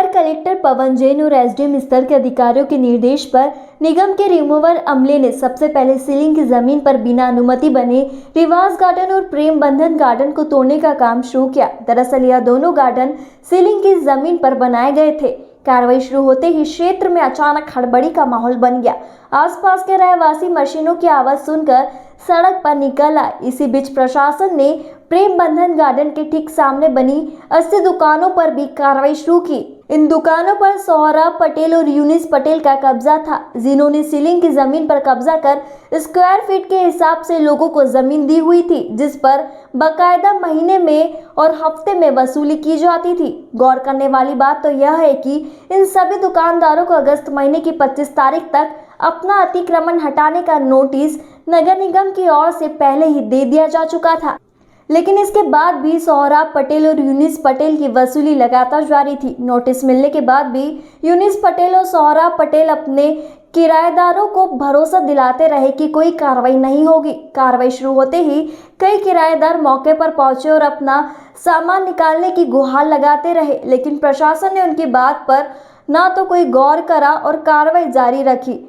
अपर collector पवन जैन और SDM स्तर के अधिकारियों के निर्देश पर निगम के रिमूवर अमले ने सबसे पहले सीलिंग की जमीन पर बिना अनुमति बने रिवाज गार्डन और प्रेम बंधन गार्डन को तोड़ने का काम शुरू किया। दरअसल यह दोनों गार्डन सीलिंग की जमीन पर बनाए गए थे। कार्रवाई शुरू होते ही क्षेत्र में अचानक हड़बड़ी का माहौल बन गया। आसपास के रहवासी मशीनों की आवाज सुनकर सड़क पर निकल आए। इसी बीच प्रशासन ने प्रेम बंधन गार्डन के ठीक सामने बनी 80 दुकानों पर भी कार्रवाई शुरू की। इन दुकानों पर सोहराब पटेल और यूनिस पटेल का कब्जा था, जिन्होंने सीलिंग की जमीन पर कब्जा कर स्क्वायर फीट के हिसाब से लोगों को जमीन दी हुई थी, जिस पर बकायदा महीने में और हफ्ते में वसूली की जाती थी। गौर करने वाली बात तो यह है कि इन सभी दुकानदारों को अगस्त महीने की 25 तारीख तक अपना अतिक्रमण हटाने का नोटिस नगर निगम की ओर से पहले ही दे दिया जा चुका था, लेकिन इसके बाद भी सोहराब पटेल और यूनिस पटेल की वसूली लगातार जारी थी। नोटिस मिलने के बाद भी यूनिस पटेल और सोहराब पटेल अपने किराएदारों को भरोसा दिलाते रहे कि कोई कार्रवाई नहीं होगी। कार्रवाई शुरू होते ही कई किराएदार मौके पर पहुंचे और अपना सामान निकालने की गुहार लगाते रहे, लेकिन प्रशासन ने उनकी बात पर ना तो कोई गौर करा और कार्रवाई जारी रखी।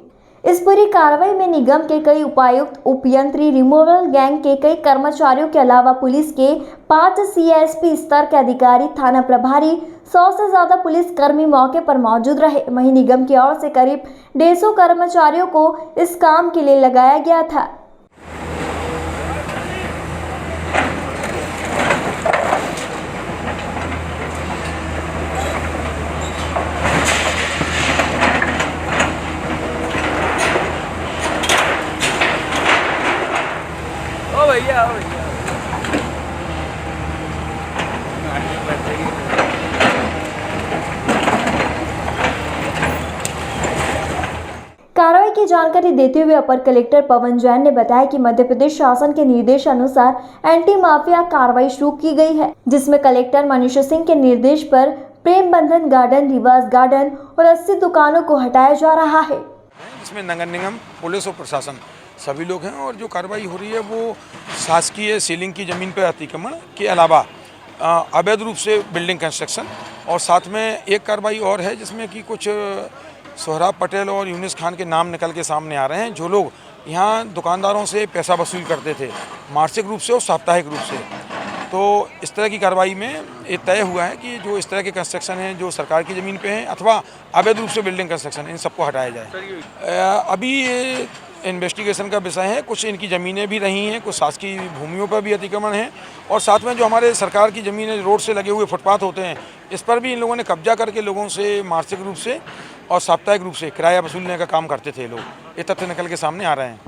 इस पूरी कार्रवाई में निगम के कई उपायुक्त, उपयंत्री, रिमूवल गैंग के कई कर्मचारियों के अलावा पुलिस के 5 सीएसपी स्तर के अधिकारी, थाना प्रभारी, 100 से ज्यादा पुलिस कर्मी मौके पर मौजूद रहे। वहीं निगम की ओर से करीब 150 कर्मचारियों को इस काम के लिए लगाया गया था। भैया कार्रवाई की जानकारी देते हुए अपर कलेक्टर पवन जैन ने बताया कि मध्य प्रदेश शासन के निर्देशानुसार एंटी माफिया कार्रवाई शुरू की गई है, जिसमें कलेक्टर मनीष सिंह के निर्देश पर प्रेम बंधन गार्डन, रिवाज गार्डन और 80 दुकानों को हटाया जा रहा है। इसमें नगर निगम, पुलिस और प्रशासन सभी लोग हैं और जो कार्रवाई हो रही है वो शासकीय सीलिंग की ज़मीन पर अतिक्रमण के अलावा अवैध रूप से बिल्डिंग कंस्ट्रक्शन, और साथ में एक कार्रवाई और है जिसमें कि कुछ सोहराब पटेल और यूनिस खान के नाम निकल के सामने आ रहे हैं, जो लोग यहाँ दुकानदारों से पैसा वसूल करते थे मासिक रूप से और साप्ताहिक रूप से। तो इस तरह की कार्रवाई में ये तय हुआ है कि जो इस तरह के कंस्ट्रक्शन हैं जो सरकार की ज़मीन पे हैं अथवा अवैध रूप से बिल्डिंग कंस्ट्रक्शन, इन सबको हटाया जाए। अभी ये इन्वेस्टिगेशन का विषय है। कुछ इनकी ज़मीनें भी रही हैं, कुछ शासकीय भूमियों पर भी अतिक्रमण है, और साथ में जो हमारे सरकार की ज़मीनें रोड से लगे हुए फुटपाथ होते हैं, इस पर भी इन लोगों ने कब्जा करके लोगों से मासिक रूप से और साप्ताहिक रूप से किराया वसूलने का काम करते थे लोग। ये तथ्य निकल के सामने आ रहे हैं।